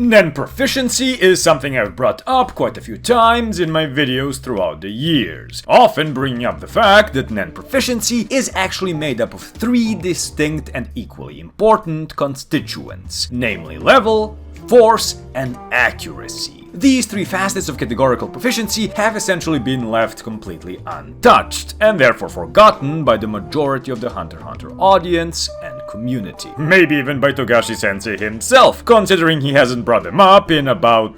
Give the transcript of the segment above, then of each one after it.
Nen proficiency is something I've brought up quite a few times in my videos throughout the years, often bringing up the fact that Nen proficiency is actually made up of 3 distinct and equally important constituents, namely level, force, and accuracy. These 3 facets of categorical proficiency have essentially been left completely untouched, and therefore forgotten by the majority of the Hunter x Hunter audience and community. Maybe even by Togashi-sensei himself, considering he hasn't brought them up in about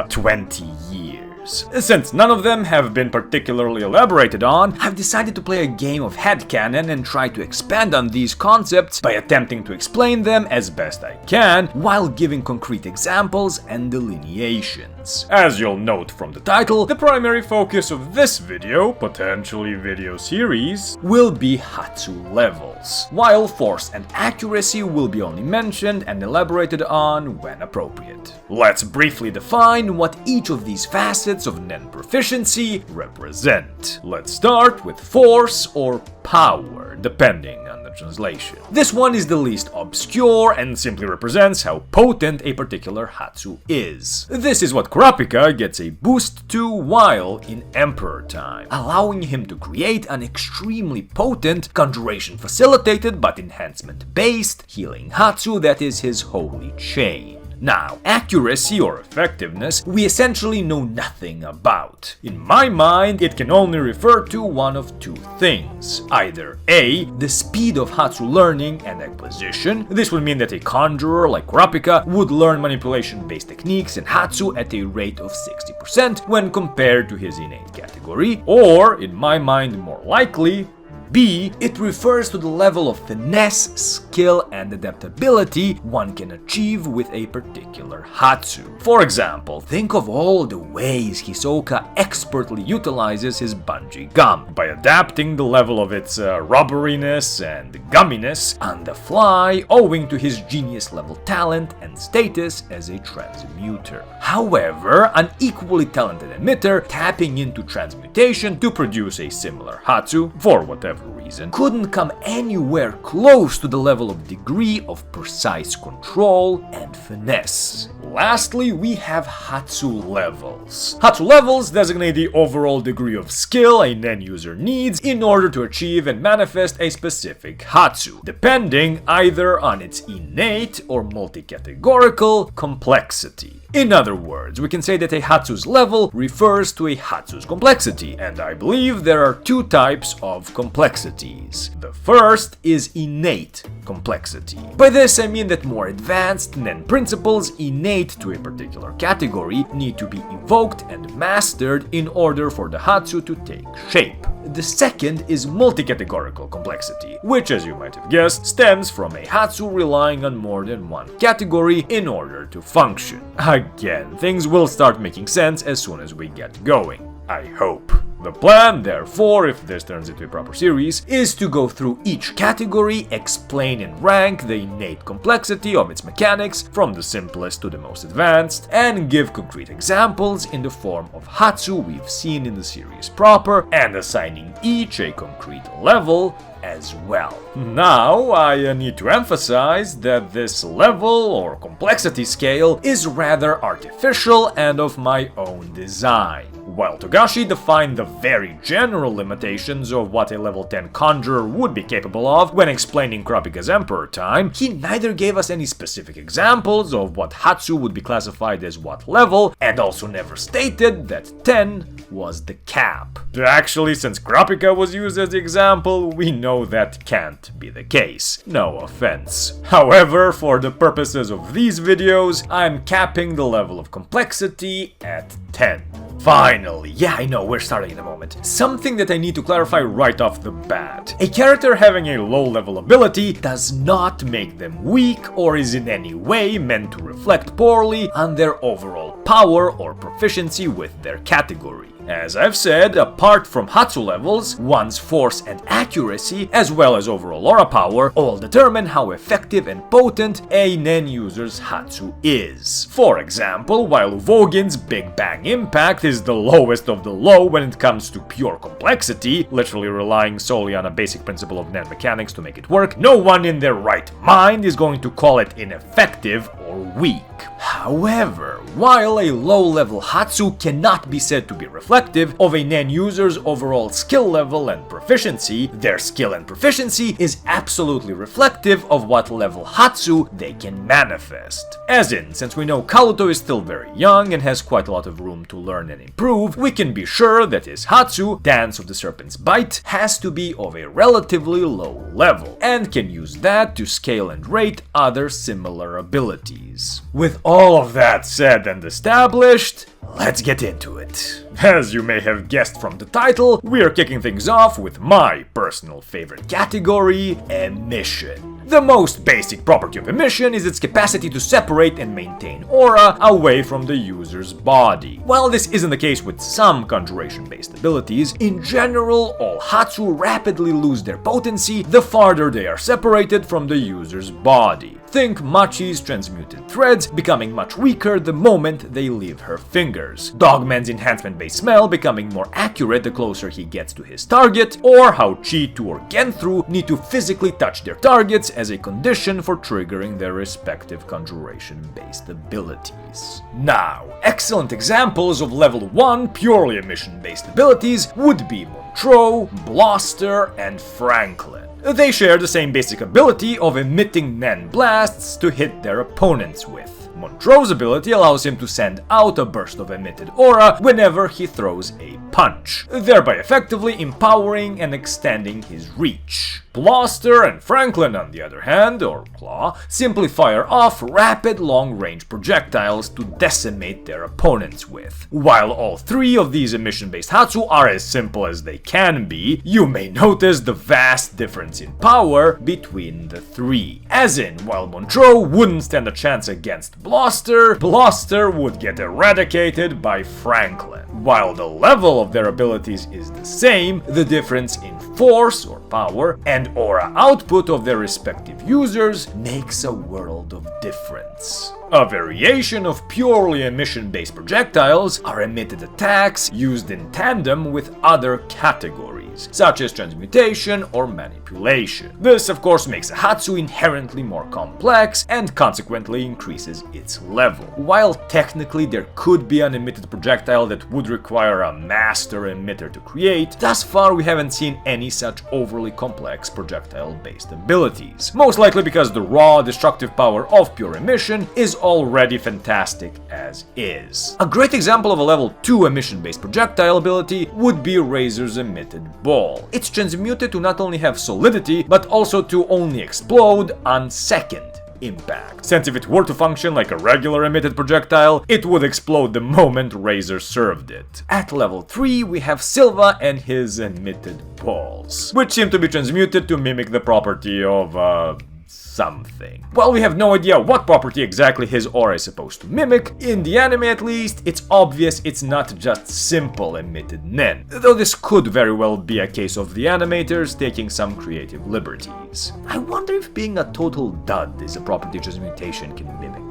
20 years. Since none of them have been particularly elaborated on, I've decided to play a game of headcanon and try to expand on these concepts by attempting to explain them as best I can, while giving concrete examples and delineations. As you'll note from the title, the primary focus of this video, potentially video series, will be Hatsu levels, while force and accuracy will be only mentioned and elaborated on when appropriate. Let's briefly define what each of these facets of Nen proficiency represent. Let's start with force or power, depending on the translation. This one is the least obscure and simply represents how potent a particular Hatsu is. This is what Kurapika gets a boost to while in Emperor time, allowing him to create an extremely potent, conjuration facilitated but enhancement based healing Hatsu that is his holy chain. Now, accuracy or effectiveness, we essentially know nothing about. In my mind, it can only refer to one of 2 things. Either A, the speed of Hatsu learning and acquisition. This would mean that a conjurer like Kurapika would learn manipulation-based techniques and Hatsu at a rate of 60% when compared to his innate category. Or, in my mind more likely, B, it refers to the level of finesse, skill, and adaptability one can achieve with a particular Hatsu. For example, think of all the ways Hisoka expertly utilizes his bungee gum, by adapting the level of its rubberiness and gumminess on the fly owing to his genius level talent and status as a transmuter. However, an equally talented emitter tapping into transmutation to produce a similar Hatsu, for whatever reason, couldn't come anywhere close to the level of degree of precise control and finesse. Lastly, we have Hatsu levels. Hatsu levels designate the overall degree of skill a Nen user needs in order to achieve and manifest a specific Hatsu, depending either on its innate or multi-categorical complexity. In other words, we can say that a Hatsu's level refers to a Hatsu's complexity, and I believe there are 2 types of complexities. The first is innate complexity. By this I mean that more advanced Nen principles innate to a particular category need to be evoked and mastered in order for the Hatsu to take shape. The second is multi-categorical complexity, which, as you might have guessed, stems from a Hatsu relying on more than one category in order to function. Again, things will start making sense as soon as we get going. I hope. The plan, therefore, if this turns into a proper series, is to go through each category, explain and rank the innate complexity of its mechanics from the simplest to the most advanced, and give concrete examples in the form of Hatsu we've seen in the series proper, and assigning each a concrete level as well. Now, I need to emphasize that this level or complexity scale is rather artificial and of my own design. While Togashi defined the very general limitations of what a level 10 conjurer would be capable of when explaining Kurapika's Emperor time, he neither gave us any specific examples of what Hatsu would be classified as what level, and also never stated that 10 was the cap. Actually, since Kurapika was used as the example, we know that can't be the case. No offense. However, for the purposes of these videos, I'm capping the level of complexity at 10. Finally, yeah, I know, we're starting in a moment. Something that I need to clarify right off the bat. A character having a low-level ability does not make them weak or is in any way meant to reflect poorly on their overall power or proficiency with their category. As I've said, apart from Hatsu levels, one's force and accuracy, as well as overall aura power, all determine how effective and potent a Nen user's Hatsu is. For example, while Uvogin's Big Bang Impact is the lowest of the low when it comes to pure complexity, literally relying solely on a basic principle of Nen mechanics to make it work, no one in their right mind is going to call it ineffective or weak. However, while a low-level Hatsu cannot be said to be reflective of a Nen user's overall skill level and proficiency, their skill and proficiency is absolutely reflective of what level Hatsu they can manifest. As in, since we know Kaluto is still very young and has quite a lot of room to learn and improve, we can be sure that his Hatsu, Dance of the Serpent's Bite, has to be of a relatively low level, and can use that to scale and rate other similar abilities. With all of that said and established, let's get into it. As you may have guessed from the title, we are kicking things off with my personal favorite category, Emission. The most basic property of emission is its capacity to separate and maintain aura away from the user's body. While this isn't the case with some conjuration-based abilities, in general, all Hatsu rapidly lose their potency the farther they are separated from the user's body. Think Machi's transmuted threads becoming much weaker the moment they leave her fingers, Dogman's enhancement-based smell becoming more accurate the closer he gets to his target, or how Chi-Tu or Genthru need to physically touch their targets as a condition for triggering their respective conjuration-based abilities. Now, excellent examples of level 1 purely emission-based abilities would be Montreux, Blaster, and Franklin. They share the same basic ability of emitting Nen blasts to hit their opponents with. Montreux's ability allows him to send out a burst of emitted aura whenever he throws a punch, thereby effectively empowering and extending his reach. Blaster and Franklin, on the other hand, or Claw, simply fire off rapid long-range projectiles to decimate their opponents with. While all three of these emission-based Hatsu are as simple as they can be, you may notice the vast difference in power between the three. As in, while Montreux wouldn't stand a chance against Blaster, Blaster would get eradicated by Franklin. While the level of their abilities is the same, the difference in force or power and aura output of their respective users makes a world of difference. A variation of purely emission-based projectiles are emitted attacks used in tandem with other categories, such as transmutation or manipulation. This, of course, makes a Hatsu inherently more complex and consequently increases its level. While technically there could be an emitted projectile that would require a master emitter to create, thus far we haven't seen any such overly complex projectile-based abilities. Most likely because the raw destructive power of pure emission is already fantastic as is. A great example of a level 2 emission-based projectile ability would be Razor's emitted ball. It's transmuted to not only have solidity, but also to only explode on second impact, since if it were to function like a regular emitted projectile, it would explode the moment Razor served it. At level 3, we have Silva and his emitted balls, which seem to be transmuted to mimic the property of, something. While we have no idea what property exactly his aura is supposed to mimic, in the anime at least, it's obvious it's not just simple emitted Nen, though this could very well be a case of the animators taking some creative liberties. I wonder if being a total dud is a property transmutation can mimic.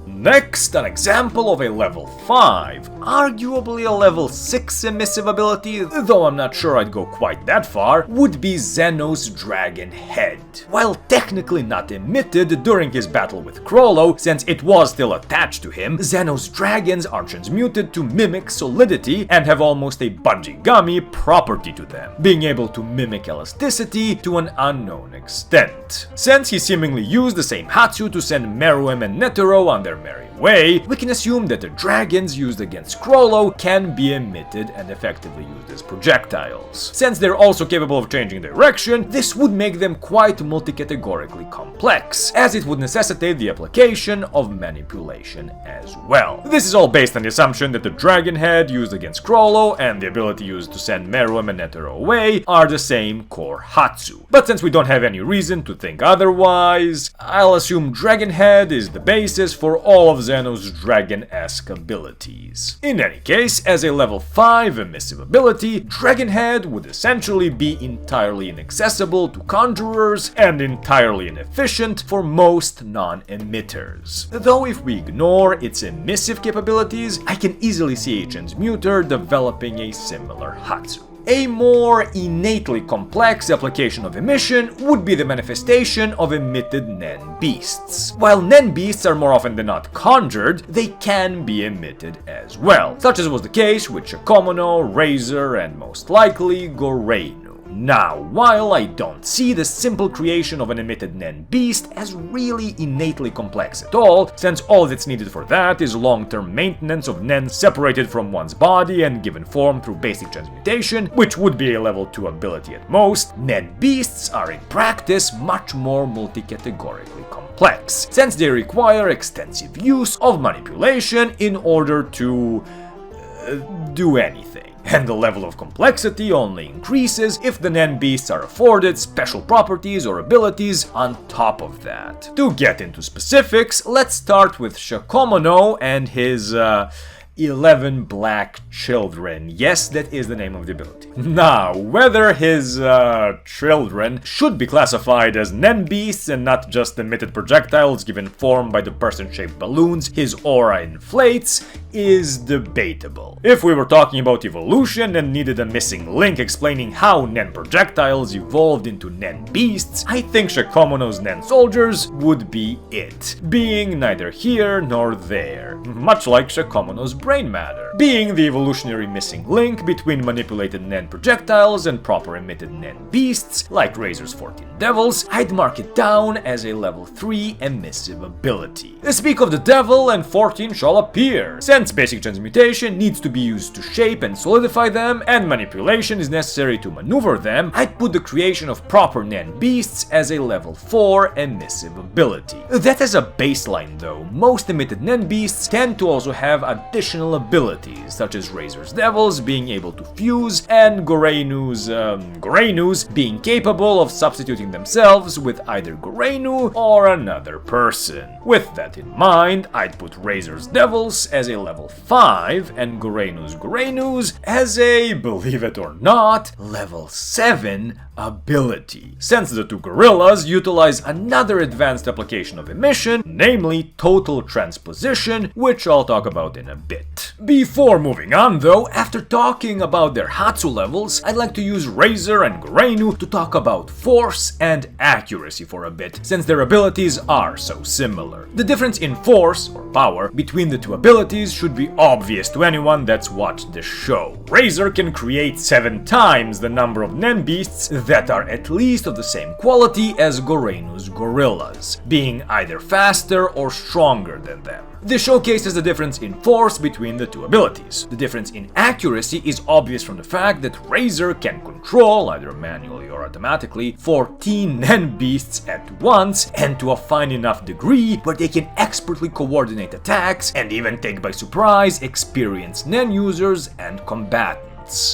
Next, an example of a level 5, arguably a level 6 emissive ability, though I'm not sure I'd go quite that far, would be Zeno's Dragon Head. While technically not emitted during his battle with Chrollo, since it was still attached to him, Zeno's dragons are transmuted to mimic solidity and have almost a Bungee-Gummy property to them, being able to mimic elasticity to an unknown extent. Since he seemingly used the same Hatsu to send Meruem and Netero on their merry way, we can assume that the dragons used against Chrollo can be emitted and effectively used as projectiles. Since they're also capable of changing direction, this would make them quite multi-categorically complex, as it would necessitate the application of manipulation as well. This is all based on the assumption that the dragon head used against Chrollo and the ability used to send Meruem and Netero away are the same core Hatsu. But since we don't have any reason to think otherwise, I'll assume Dragon Head is the basis for all of Zeno's dragon-esque abilities. In any case, as a level 5 emissive ability, Dragonhead would essentially be entirely inaccessible to conjurers and entirely inefficient for most non-emitters. Though if we ignore its emissive capabilities, I can easily see a transmuter developing a similar Hatsu. A more innately complex application of emission would be the manifestation of emitted Nen beasts. While Nen beasts are more often than not conjured, they can be emitted as well, such as was the case with Shakomono, Razor, and most likely Goreinu. Now, while I don't see the simple creation of an emitted Nen beast as really innately complex at all, since all that's needed for that is long-term maintenance of Nen separated from one's body and given form through basic transmutation, which would be a level 2 ability at most, Nen beasts are in practice much more multi-categorically complex, since they require extensive use of manipulation in order to do anything. And the level of complexity only increases if the Nen beasts are afforded special properties or abilities on top of that. To get into specifics, let's start with Shakomono and his 11 black children. Yes, that is the name of the ability. Now, whether his children should be classified as Nen beasts and not just emitted projectiles given form by the person-shaped balloons his aura inflates is debatable. If we were talking about evolution and needed a missing link explaining how Nen projectiles evolved into Nen beasts, I think Shakomono's Nen soldiers would be it, being neither here nor there, much like Shakomono's brain matter. Being the evolutionary missing link between manipulated Nen projectiles and proper emitted Nen beasts, like Razor's 14 Devils, I'd mark it down as a level 3 emissive ability. Speak of the Devil and 14 shall appear, since basic transmutation needs to be used to shape and solidify them, and manipulation is necessary to maneuver them, I'd put the creation of proper Nen beasts as a level 4 emissive ability. That as a baseline though, most emitted Nen beasts tend to also have additional abilities, such as Razor's Devils being able to fuse, and Goreinu's being capable of substituting themselves with either Goreinu or another person. With that in mind, I'd put Razor's Devils as a level 5 and Goreinu's as a, believe it or not, level 7 ability, since the two gorillas utilize another advanced application of emission, namely total transposition, which I'll talk about in a bit. Before moving on though, after talking about their Hatsu levels, I'd like to use Razor and Goreinu to talk about force and accuracy for a bit, since their abilities are so similar. The difference in force, or power, between the two abilities should be obvious to anyone that's watched the show. Razor can create 7 times the number of Nen beasts that are at least of the same quality as Goreinu's gorillas, being either faster or stronger than them. This showcases the difference in force between the two abilities. The difference in accuracy is obvious from the fact that Razor can control, either manually or automatically, 14 Nen beasts at once, and to a fine enough degree where they can expertly coordinate attacks and even take by surprise experienced Nen users and combatants.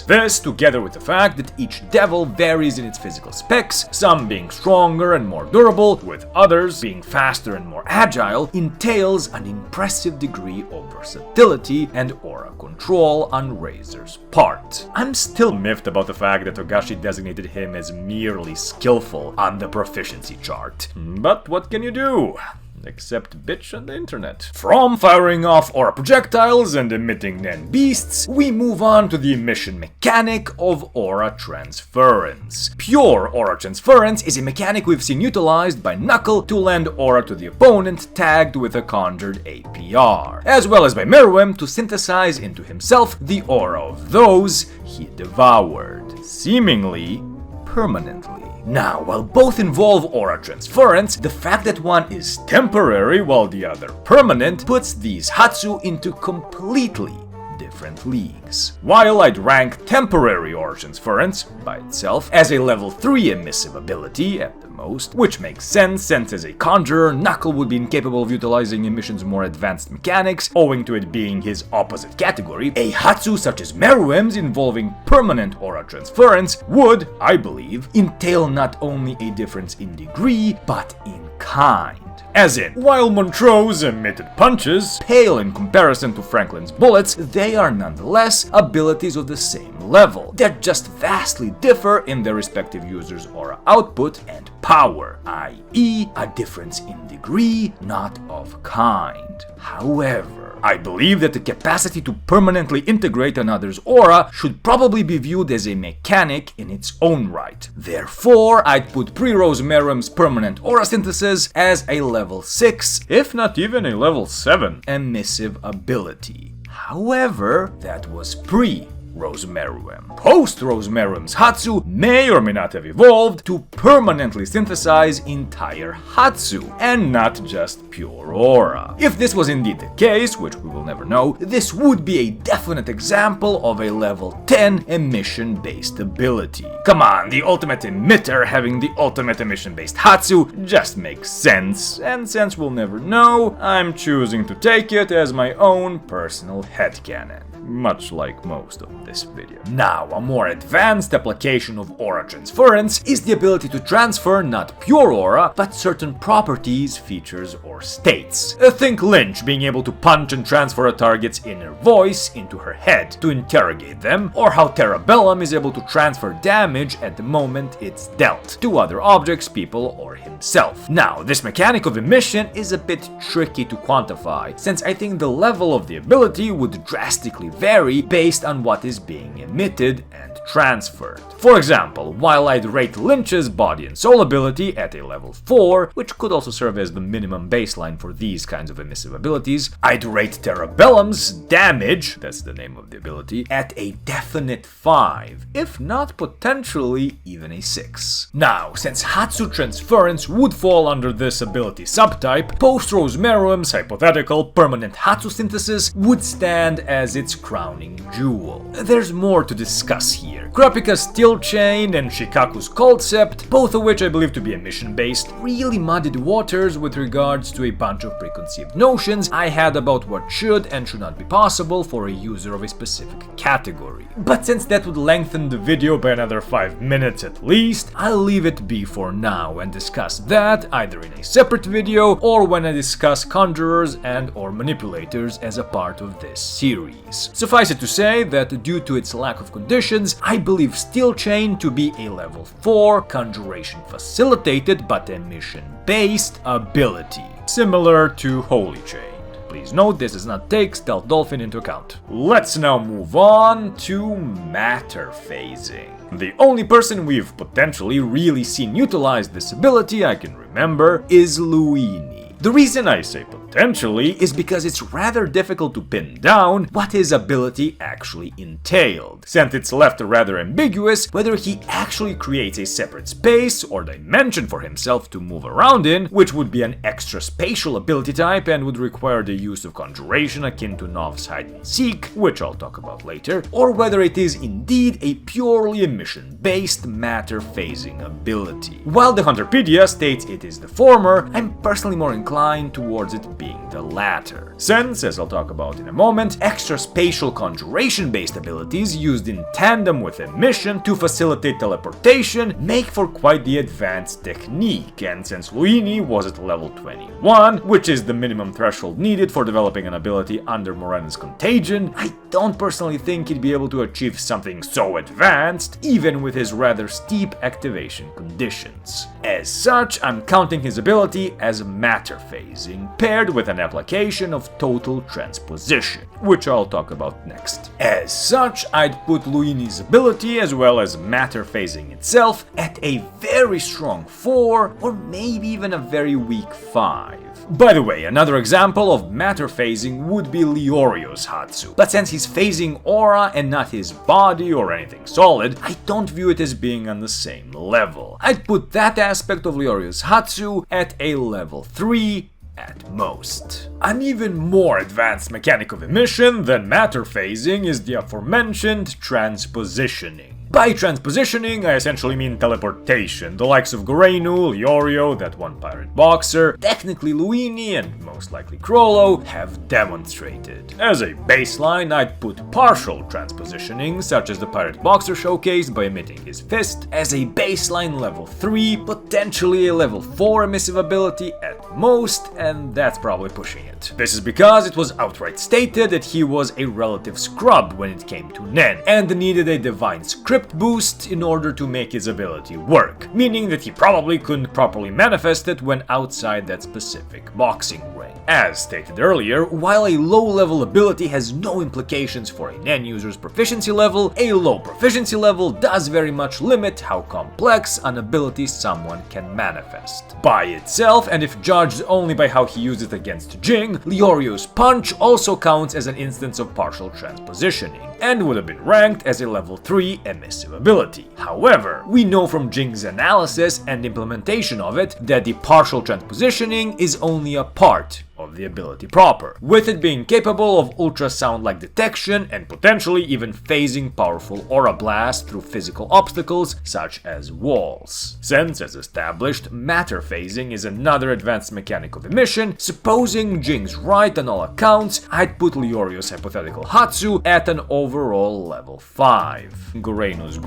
This, together with the fact that each devil varies in its physical specs, some being stronger and more durable, with others being faster and more agile, entails an impressive degree of versatility and aura control on Razor's part. I'm still miffed about the fact that Togashi designated him as merely skillful on the proficiency chart. But what can you do? Except bitch on the internet. From firing off aura projectiles and emitting Nen beasts, we move on to the emission mechanic of aura transference. Pure aura transference is a mechanic we've seen utilized by Knuckle to lend aura to the opponent tagged with a conjured APR, as well as by Meruem to synthesize into himself the aura of those he devoured, seemingly permanently. Now, while both involve aura transference, the fact that one is temporary while the other permanent puts these Hatsu into completely different leagues. While I'd rank temporary aura transference by itself as a level 3 emissive ability at the most, which makes sense since as a conjurer, Knuckle would be incapable of utilizing Emission's more advanced mechanics, owing to it being his opposite category, a Hatsu such as Meruem's involving permanent aura transference would, I believe, entail not only a difference in degree, but in kind. As in, while Montreux's emitted punches pale in comparison to Franklin's bullets, they are nonetheless abilities of the same level. They just vastly differ in their respective users' aura output and power, i.e. a difference in degree, not of kind. However, I believe that the capacity to permanently integrate another's aura should probably be viewed as a mechanic in its own right. Therefore, I'd put Pre-Rosmerum's permanent aura synthesis as a level 6, if not even a level 7, emissive ability. However, that was pre-Rosmerum. Post-Rosmerum's Hatsu may or may not have evolved to permanently synthesize entire Hatsu, and not just pure aura. If this was indeed the case, which we will never know, this would be a definite example of a level 10 emission-based ability. Come on, the ultimate emitter having the ultimate emission-based Hatsu just makes sense, and since we'll never know, I'm choosing to take it as my own personal headcanon. Much like most of this video. Now, a more advanced application of aura transference is the ability to transfer not pure aura, but certain properties, features, or states. Think Lynch being able to punch and transfer a target's inner voice into her head to interrogate them, or how Terrabellum is able to transfer damage at the moment it's dealt to other objects, people, or himself. Now, this mechanic of emission is a bit tricky to quantify, since I think the level of the ability would drastically vary based on what is being emitted and transferred. For example, while I'd rate Lynch's body and soul ability at a level 4, which could also serve as the minimum baseline for these kinds of emissive abilities, I'd rate Terrabellum's damage, that's the name of the ability, at a definite 5, if not potentially even a 6. Now, since Hatsu transference would fall under this ability subtype, post-Rosmerum's hypothetical permanent Hatsu synthesis would stand as its crowning jewel. There's more to discuss here. Kurapika's Steel Chain and Shikaku's Concept, both of which I believe to be emission-based, really muddied waters with regards to a bunch of preconceived notions I had about what should and should not be possible for a user of a specific category. But since that would lengthen the video by another 5 minutes at least, I'll leave it be for now and discuss that either in a separate video or when I discuss conjurers and or manipulators as a part of this series. Suffice it to say that due to its lack of conditions, I believe Steel Chain to be a level 4 conjuration facilitated but emission-based ability, similar to Holy Chain. Please note this does not take Stealth Dolphin into account. Let's now move on to matter phasing. The only person we've potentially really seen utilize this ability I can remember is Luini. The reason I say potentially is because it's rather difficult to pin down what his ability actually entailed, since it's left rather ambiguous whether he actually creates a separate space or dimension for himself to move around in, which would be an extra spatial ability type and would require the use of conjuration akin to Nov's Hide and Seek, which I'll talk about later, or whether it is indeed a purely emission-based matter phasing ability. While the Hunterpedia states it is the former, I'm personally more inclined towards it being the latter, since, as I'll talk about in a moment, extra spatial conjuration-based abilities used in tandem with emission to facilitate teleportation make for quite the advanced technique, and since Luini was at level 21, which is the minimum threshold needed for developing an ability under Morena's Contagion, I don't personally think he'd be able to achieve something so advanced, even with his rather steep activation conditions. As such, I'm counting his ability as matter phasing, paired with an application of total transposition, which I'll talk about next. As such, I'd put Luini's ability as well as matter phasing itself at a very strong 4, or maybe even a very weak 5. By the way, another example of matter phasing would be Leorio's Hatsu, but since he's phasing aura and not his body or anything solid, I don't view it as being on the same level. I'd put that aspect of Leorio's Hatsu at a level 3 at most. An even more advanced mechanic of emission than matter phasing is the aforementioned transpositioning. By transpositioning, I essentially mean teleportation. The likes of Goreinu, Leorio, that one pirate boxer, technically Luini, and most likely Crollo have demonstrated. As a baseline, I'd put partial transpositioning, such as the pirate boxer showcased by emitting his fist, as a baseline level 3, potentially a level 4 emissive ability at most, and that's probably pushing it. This is because it was outright stated that he was a relative scrub when it came to Nen, and needed a divine script boost in order to make his ability work, meaning that he probably couldn't properly manifest it when outside that specific boxing ring. As stated earlier, while a low-level ability has no implications for a Nen user's proficiency level, a low proficiency level does very much limit how complex an ability someone can manifest. By itself, and if judged only by how he used it against Jing, Leorio's punch also counts as an instance of partial transpositioning, and would have been ranked as a level 3 emissive ability. However, we know from Jing's analysis and implementation of it that the partial transpositioning is only a part of the ability proper, with it being capable of ultrasound-like detection and potentially even phasing powerful aura blasts through physical obstacles such as walls. Since, as established, matter phasing is another advanced mechanic of emission, supposing Jing's right on all accounts, I'd put Leorio's hypothetical Hatsu at an overall level 5. Goreinu's,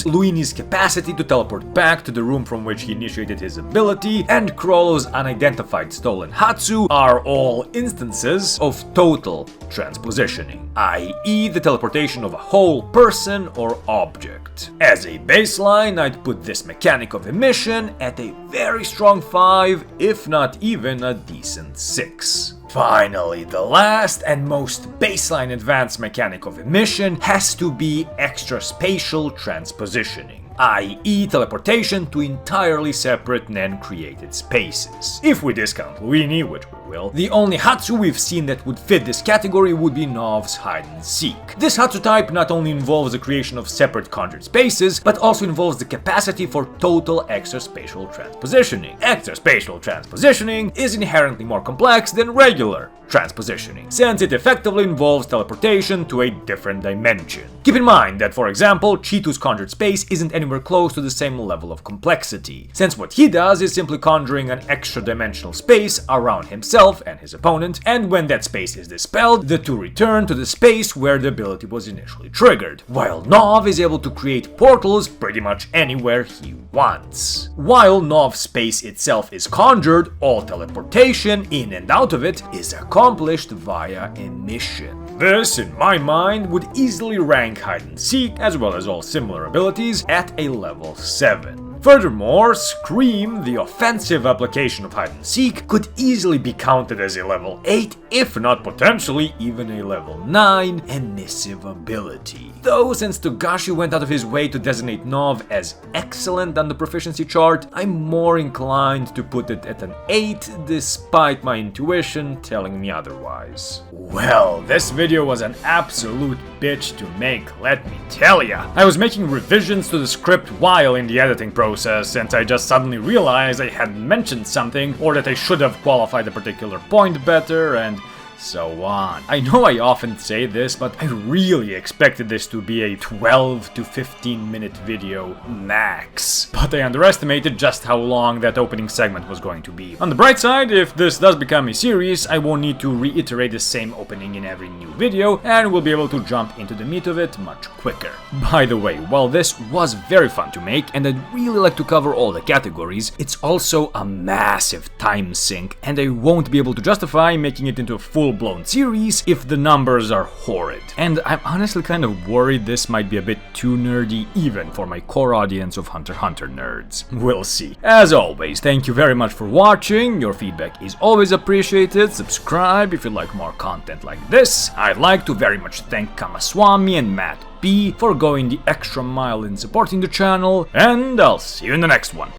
Luini's capacity to teleport back to the room from which he initiated his ability, and Crollo's unidentified stolen Hatsu are all instances of total transpositioning, i.e. the teleportation of a whole person or object. As a baseline, I'd put this mechanic of emission at a very strong 5, if not even a decent 6. Finally, the last and most baseline advanced mechanic of emission has to be extraspatial transpositioning, i.e. teleportation to entirely separate Nen-created spaces. If we discount Luini, which we will, the only Hatsu we've seen that would fit this category would be Nov's hide-and-seek. This Hatsu type not only involves the creation of separate conjured spaces, but also involves the capacity for total extraspatial transpositioning. Extraspatial transpositioning is inherently more complex than regular transpositioning, since it effectively involves teleportation to a different dimension. Keep in mind that, for example, Chitu's conjured space isn't anywhere close to the same level of complexity, since what he does is simply conjuring an extra-dimensional space around himself and his opponent, and when that space is dispelled, the two return to the space where the ability was initially triggered, while Nov is able to create portals pretty much anywhere he wants. While Nov's space itself is conjured, all teleportation in and out of it is accomplished via emission. This, in my mind, would easily rank hide-and-seek, as well as all similar abilities, at a level 7. Furthermore, Scream, the offensive application of hide-and-seek, could easily be counted as a level 8, if not potentially even a level 9 emissive ability. Though, since Togashi went out of his way to designate Nov as excellent on the proficiency chart, I'm more inclined to put it at an 8, despite my intuition telling me otherwise. Well, this video was an absolute bitch to make, let me tell ya. I was making revisions to the script while in the editing process, and I just suddenly realized I had mentioned something, or that I should have qualified a particular point better, and so on. I know I often say this, but I really expected this to be a 12 to 15 minute video max. But I underestimated just how long that opening segment was going to be. On the bright side, if this does become a series, I won't need to reiterate the same opening in every new video, and we'll be able to jump into the meat of it much quicker. By the way, while this was very fun to make, and I'd really like to cover all the categories, it's also a massive time sink, and I won't be able to justify making it into a full-blown series if the numbers are horrid. And I'm honestly kind of worried this might be a bit too nerdy even for my core audience of Hunter x Hunter nerds. We'll see. As always, thank you very much for watching, your feedback is always appreciated, subscribe if you like more content like this. I'd like to very much thank Kamaswami and Matt B for going the extra mile in supporting the channel, and I'll see you in the next one.